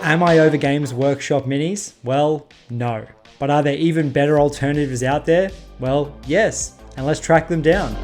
Am I over Games Workshop minis? Well, no. But are there even better alternatives out there? Well, yes, and let's track them down.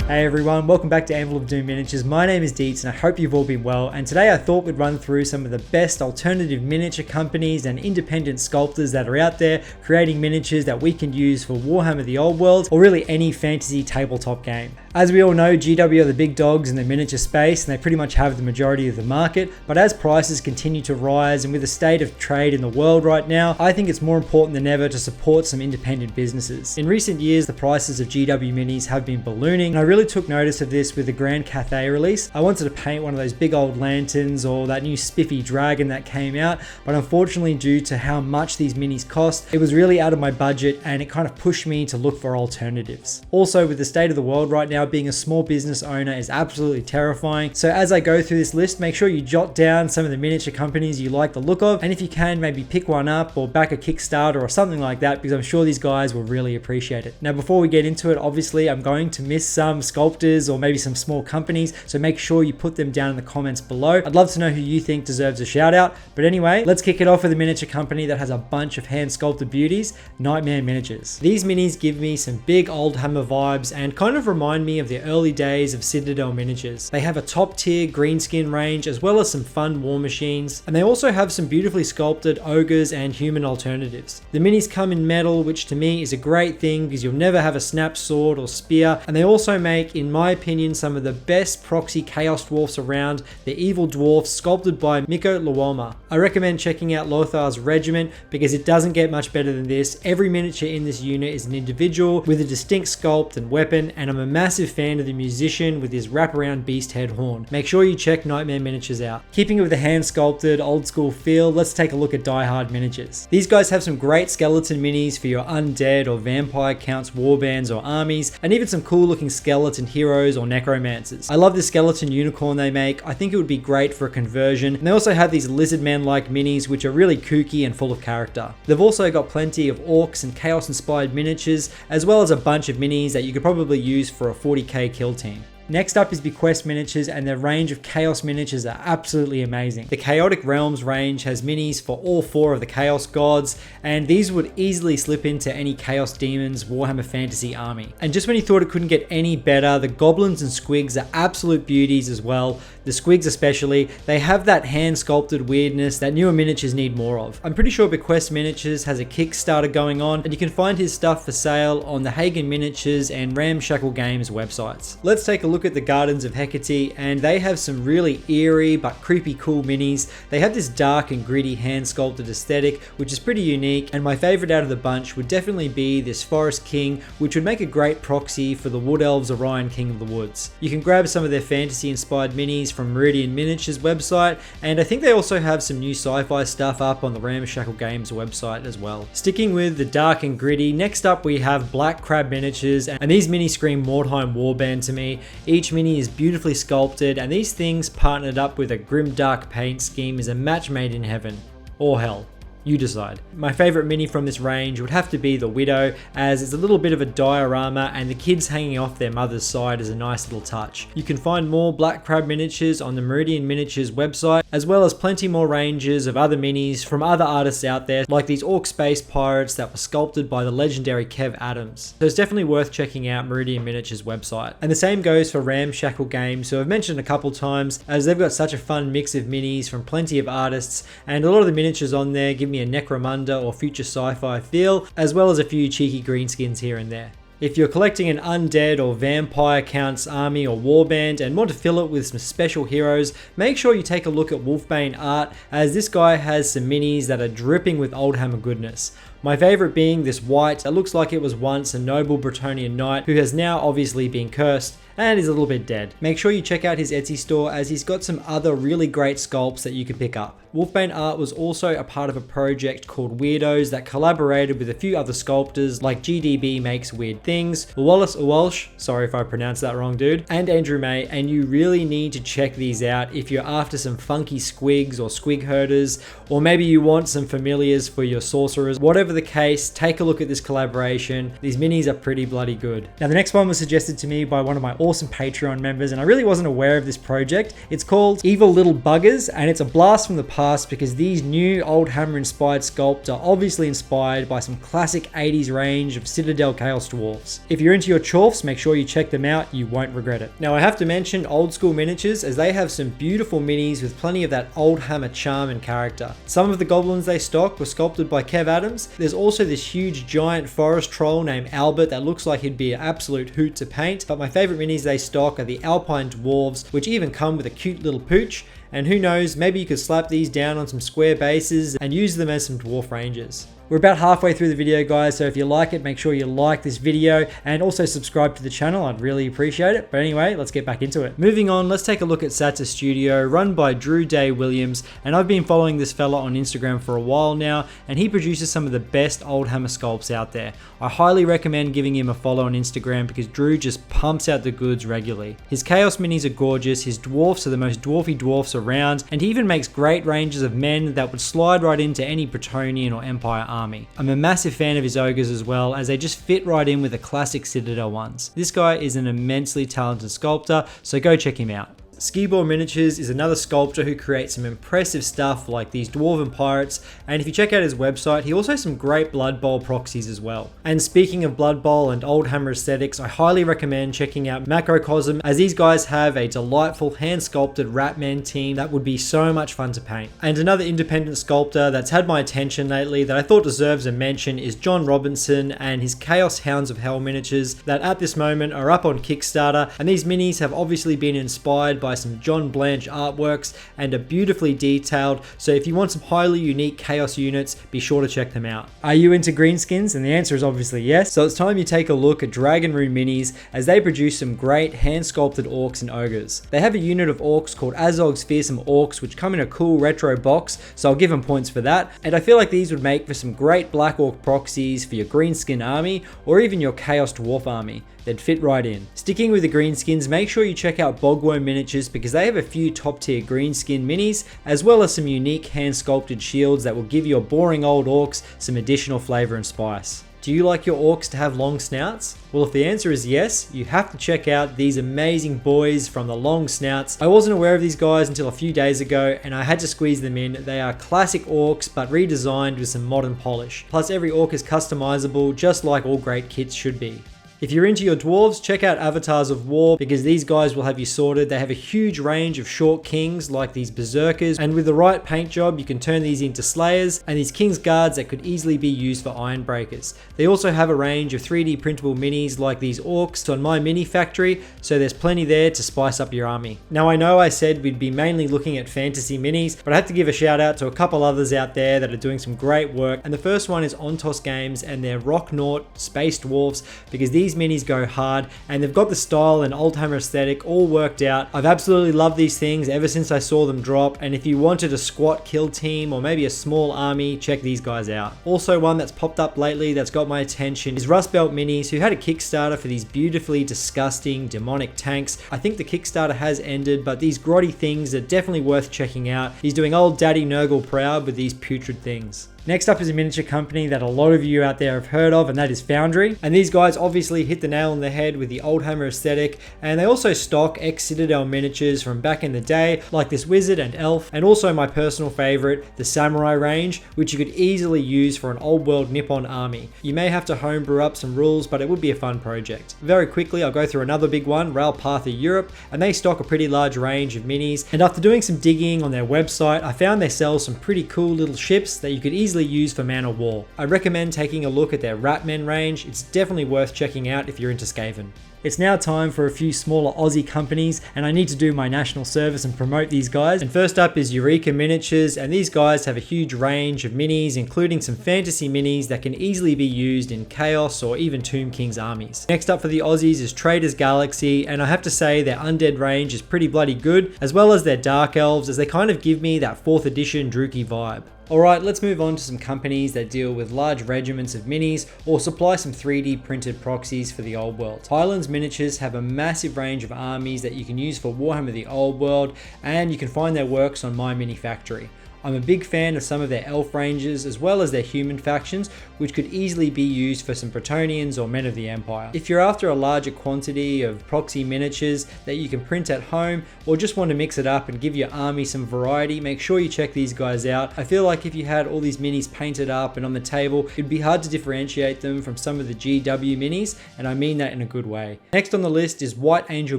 Hey everyone, welcome back to Anvil of Doom Miniatures. My name is Dietz and I hope you've all been well, and today I thought we'd run through some of the best alternative miniature companies and independent sculptors that are out there creating miniatures that we can use for Warhammer the Old World or really any fantasy tabletop game. As we all know, GW are the big dogs in the miniature space and they pretty much have the majority of the market, but as prices continue to rise and with the state of trade in the world right now, I think it's more important than ever to support some independent businesses. In recent years, the prices of GW minis have been ballooning, and I really took notice of this with the Grand Cathay release. I wanted to paint one of those big old lanterns or that new spiffy dragon that came out, but unfortunately due to how much these minis cost, it was really out of my budget and it kind of pushed me to look for alternatives. Also, with the state of the world right now, being a small business owner is absolutely terrifying. So as I go through this list, make sure you jot down some of the miniature companies you like the look of, and if you can, maybe pick one up or back a Kickstarter or something like that, because I'm sure these guys will really appreciate it. Now, before we get into it, obviously I'm going to miss some sculptors or maybe some small companies, so make sure you put them down in the comments below. I'd love to know who you think deserves a shout out. But anyway, let's kick it off with a miniature company that has a bunch of hand sculpted beauties, KNIGHTMARE Miniatures. These minis give me some big old Hammer vibes and kind of remind me of the early days of Citadel miniatures. They have a top tier green skin range as well as some fun war machines, and they also have some beautifully sculpted ogres and human alternatives. The minis come in metal, which to me is a great thing because you'll never have a snap sword or spear, and they also make, in my opinion, some of the best proxy chaos dwarfs around, the evil dwarfs sculpted by Mikko Luoma. I recommend checking out Lothar's Regiment because it doesn't get much better than this. Every miniature in this unit is an individual with a distinct sculpt and weapon, and I'm a massive fan of the musician with his wraparound beast head horn. Make sure you check KNIGHTMARE Miniatures out. Keeping with the hand sculpted old school feel, let's take a look at Die Hard Miniatures. These guys have some great skeleton minis for your undead or vampire counts, warbands or armies, and even some cool looking skeleton heroes or necromancers. I love the skeleton unicorn they make. I think it would be great for a conversion. And they also have these lizard man like minis which are really kooky and full of character. They've also got plenty of orcs and chaos inspired miniatures, as well as a bunch of minis that you could probably use for a 40k kill team. Next up is BEQUEST Miniatures, and their range of Chaos miniatures are absolutely amazing. The Chaotic Realms range has minis for all 4 of the Chaos gods, and these would easily slip into any Chaos Demons Warhammer Fantasy army. And just when you thought it couldn't get any better, the Goblins and Squigs are absolute beauties as well. The Squigs especially, they have that hand sculpted weirdness that newer miniatures need more of. I'm pretty sure BEQUEST Miniatures has a Kickstarter going on, and you can find his stuff for sale on the Hagen Miniatures and RAMSHAKCLE Games websites. Let's take a look at the Gardens of HECATE, and they have some really eerie but creepy cool minis. They have this dark and gritty hand sculpted aesthetic which is pretty unique, and my favorite out of the bunch would definitely be this Forest King, which would make a great proxy for the Wood Elves Orion King of the Woods. You can grab some of their fantasy inspired minis from Meridian Miniatures website, and I think they also have some new sci-fi stuff up on the RAMSHAKCLE Games website as well. Sticking with the dark and gritty, next up we have Black Crab Miniatures, and these minis scream Mordheim Warband to me. Each mini is beautifully sculpted, and these things partnered up with a grim dark paint scheme is a match made in heaven. Or hell. You decide. My favorite mini from this range would have to be the Widow, as it's a little bit of a diorama and the kids hanging off their mother's side is a nice little touch. You can find more Black Crab miniatures on the Meridian Miniatures website, as well as plenty more ranges of other minis from other artists out there, like these Orc Space Pirates that were sculpted by the legendary Kev Adams. So it's definitely worth checking out Meridian Miniatures website. And the same goes for RAMSHAKCLE Games, who I've mentioned a couple times, as they've got such a fun mix of minis from plenty of artists, and a lot of the miniatures on there give me a Necromunda or future sci-fi feel, as well as a few cheeky greenskins here and there. If you're collecting an undead or vampire counts army or warband and want to fill it with some special heroes, make sure you take a look at WOLFBANE art, as this guy has some minis that are dripping with old Hammer goodness. My favorite being this white that looks like it was once a noble Bretonnian knight who has now obviously been cursed and is a little bit dead. Make sure you check out his Etsy store, as he's got some other really great sculpts that you can pick up. WOLFBANE art was also a part of a project called WEIRDOS that collaborated with a few other sculptors like GDB Makes Weird Things, Wallace Walsh, sorry if I pronounced that wrong dude, and Andrew May, and you really need to check these out if you're after some funky squigs or squig herders, or maybe you want some familiars for your sorcerers. Whatever the case, take a look at this collaboration. These minis are pretty bloody good. Now the next one was suggested to me by one of my awesome Patreon members, and I really wasn't aware of this project. It's called Evil Little Buggers, and it's a blast from the past because these new Oldhammer inspired sculpts are obviously inspired by some classic 80s range of Citadel Chaos Dwarfs. If you're into your chorfs, make sure you check them out, you won't regret it. Now I have to mention Old School Miniatures, as they have some beautiful minis with plenty of that Oldhammer charm and character. Some of the goblins they stock were sculpted by Kev Adams. There's also this huge giant forest troll named Albert that looks like he'd be an absolute hoot to paint, but my favorite minis they stock are the Alpine Dwarves, which even come with a cute little pooch. And who knows, maybe you could slap these down on some square bases and use them as some dwarf rangers. We're about halfway through the video, guys, so if you like it, make sure you like this video and also subscribe to the channel. I'd really appreciate it. But anyway, let's get back into it. Moving on, let's take a look at SATYR Studio, run by Drew Day Williams, and I've been following this fella on Instagram for a while now, and he produces some of the best Oldhammer sculpts out there. I highly recommend giving him a follow on Instagram because Drew just pumps out the goods regularly. His Chaos minis are gorgeous, his dwarfs are the most dwarfy dwarfs around, and he even makes great ranges of men that would slide right into any Bretonnian or Empire army. I'm a massive fan of his ogres as well, as they just fit right in with the classic Citadel ones. This guy is an immensely talented sculptor, so go check him out. SCIBOR Miniatures is another sculptor who creates some impressive stuff like these dwarven pirates, and if you check out his website, he also has some great Blood Bowl proxies as well. And speaking of Blood Bowl and Oldhammer aesthetics, I highly recommend checking out MACROCOSM, as these guys have a delightful hand sculpted Ratman team that would be so much fun to paint. And another independent sculptor that's had my attention lately that I thought deserves a mention is John Robinson and his Chaos Hounds of Hell miniatures that at this moment are up on Kickstarter, and these minis have obviously been inspired by some John Blanche artworks and are beautifully detailed, so if you want some highly unique Chaos units, be sure to check them out. Are you into greenskins? And the answer is obviously yes, so it's time you take a look at Dragon Rune Minis, as they produce some great hand sculpted orcs and ogres. They have a unit of orcs called Azog's Fearsome Orcs, which come in a cool retro box, so I'll give them points for that, and I feel like these would make for some great Black Orc proxies for your greenskin army or even your Chaos Dwarf army. They'd fit right in. Sticking with the greenskins, make sure you check out BOGWYRM Miniatures because they have a few top tier greenskin minis, as well as some unique hand sculpted shields that will give your boring old orcs some additional flavor and spice. Do you like your orcs to have long snouts? Well, if the answer is yes, you have to check out these amazing boys from the LONGSNOUTS. I wasn't aware of these guys until a few days ago, and I had to squeeze them in. They are classic orcs, but redesigned with some modern polish. Plus, every orc is customizable, just like all great kits should be. If you're into your dwarves, check out Avatars of War because these guys will have you sorted. They have a huge range of short kings like these berserkers, and with the right paint job you can turn these into slayers, and these king's guards that could easily be used for iron breakers. They also have a range of 3D printable minis like these orcs on my mini factory, so there's plenty there to spice up your army. Now I know I said we'd be mainly looking at fantasy minis, but I have to give a shout out to a couple others out there that are doing some great work, and the first one is Ontos Games and their Rocknaut Space Dwarves, because these minis go hard and they've got the style and Oldhammer aesthetic all worked out. I've absolutely loved these things ever since I saw them drop, and if you wanted a squat kill team or maybe a small army, check these guys out. Also, one that's popped up lately that's got my attention is RUSTBELT Minis, who had a Kickstarter for these beautifully disgusting demonic tanks. I think the Kickstarter has ended, but these grotty things are definitely worth checking out. He's doing old Daddy Nurgle proud with these putrid things. Next up is a miniature company that a lot of you out there have heard of, and that is Foundry. And these guys obviously hit the nail on the head with the Oldhammer aesthetic, and they also stock ex-Citadel miniatures from back in the day, like this Wizard and Elf, and also my personal favorite, the Samurai range, which you could easily use for an old world Nippon army. You may have to homebrew up some rules, but it would be a fun project. Very quickly, I'll go through another big one, PARTHA Europe, and they stock a pretty large range of minis, and after doing some digging on their website, I found they sell some pretty cool little ships that you could easily use for Man of War. I recommend taking a look at their Ratmen range. It's definitely worth checking out if you're into Skaven. It's now time for a few smaller Aussie companies, and I need to do my national service and promote these guys. And first up is EUREKA Miniatures, and these guys have a huge range of minis, including some fantasy minis that can easily be used in Chaos or even Tomb King's armies. Next up for the Aussies is Traders Galaxy, and I have to say their Undead range is pretty bloody good, as well as their Dark Elves, as they kind of give me that 4th edition Druchii vibe. Alright, let's move on to some companies that deal with large regiments of minis or supply some 3D printed proxies for the old world. HIGHLANDS Miniatures have a massive range of armies that you can use for Warhammer the Old World, and you can find their works on my mini factory. I'm a big fan of some of their elf ranges as well as their human factions, which could easily be used for some Bretonnians or Men of the Empire. If you're after a larger quantity of proxy miniatures that you can print at home, or just want to mix it up and give your army some variety, make sure you check these guys out. I feel like if you had all these minis painted up and on the table, it'd be hard to differentiate them from some of the GW minis, and I mean that in a good way. Next on the list is White Angel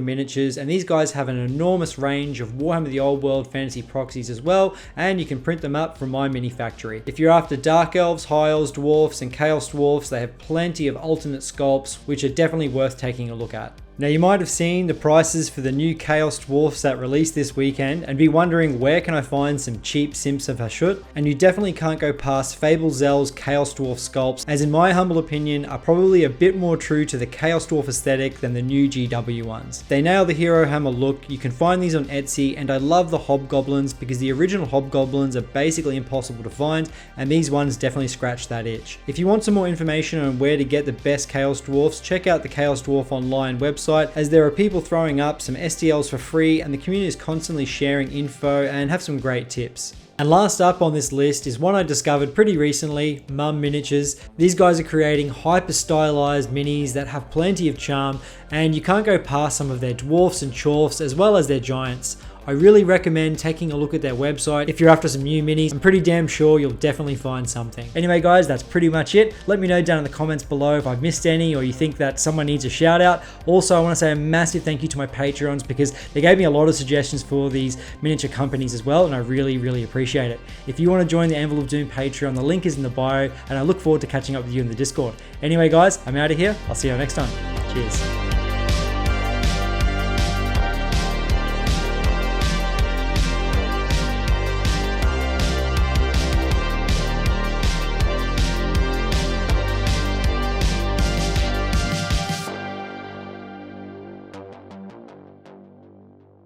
Miniatures, and these guys have an enormous range of Warhammer the Old World fantasy proxies as well, and you can print them up from my mini factory. If you're after Dark Elves, High Elves, Dwarfs, and Chaos Dwarfs, they have plenty of alternate sculpts, which are definitely worth taking a look at. Now you might have seen the prices for the new Chaos Dwarfs that released this weekend and be wondering where can I find some cheap Simps of Hashut, and you definitely can't go past FABELZEL's Chaos Dwarf sculpts, as in my humble opinion are probably a bit more true to the Chaos Dwarf aesthetic than the new GW ones. They nail the hero hammer look. You can find these on Etsy, and I love the Hobgoblins because the original Hobgoblins are basically impossible to find, and these ones definitely scratch that itch. If you want some more information on where to get the best Chaos Dwarfs, check out the Chaos Dwarf Online website, as there are people throwing up some STLs for free and the community is constantly sharing info and have some great tips. And last up on this list is one I discovered pretty recently, Mum Miniatures. These guys are creating hyper stylized minis that have plenty of charm, and you can't go past some of their dwarfs and chorfs as well as their giants. I really recommend taking a look at their website. If you're after some new minis, I'm pretty damn sure you'll definitely find something. Anyway guys, that's pretty much it. Let me know down in the comments below if I've missed any or you think that someone needs a shout out. Also, I want to say a massive thank you to my Patreons because they gave me a lot of suggestions for these miniature companies as well, and I really appreciate it. If you want to join the Anvil of Doom Patreon, the link is in the bio, and I look forward to catching up with you in the Discord. Anyway guys, I'm out of here. I'll see you next time. Cheers.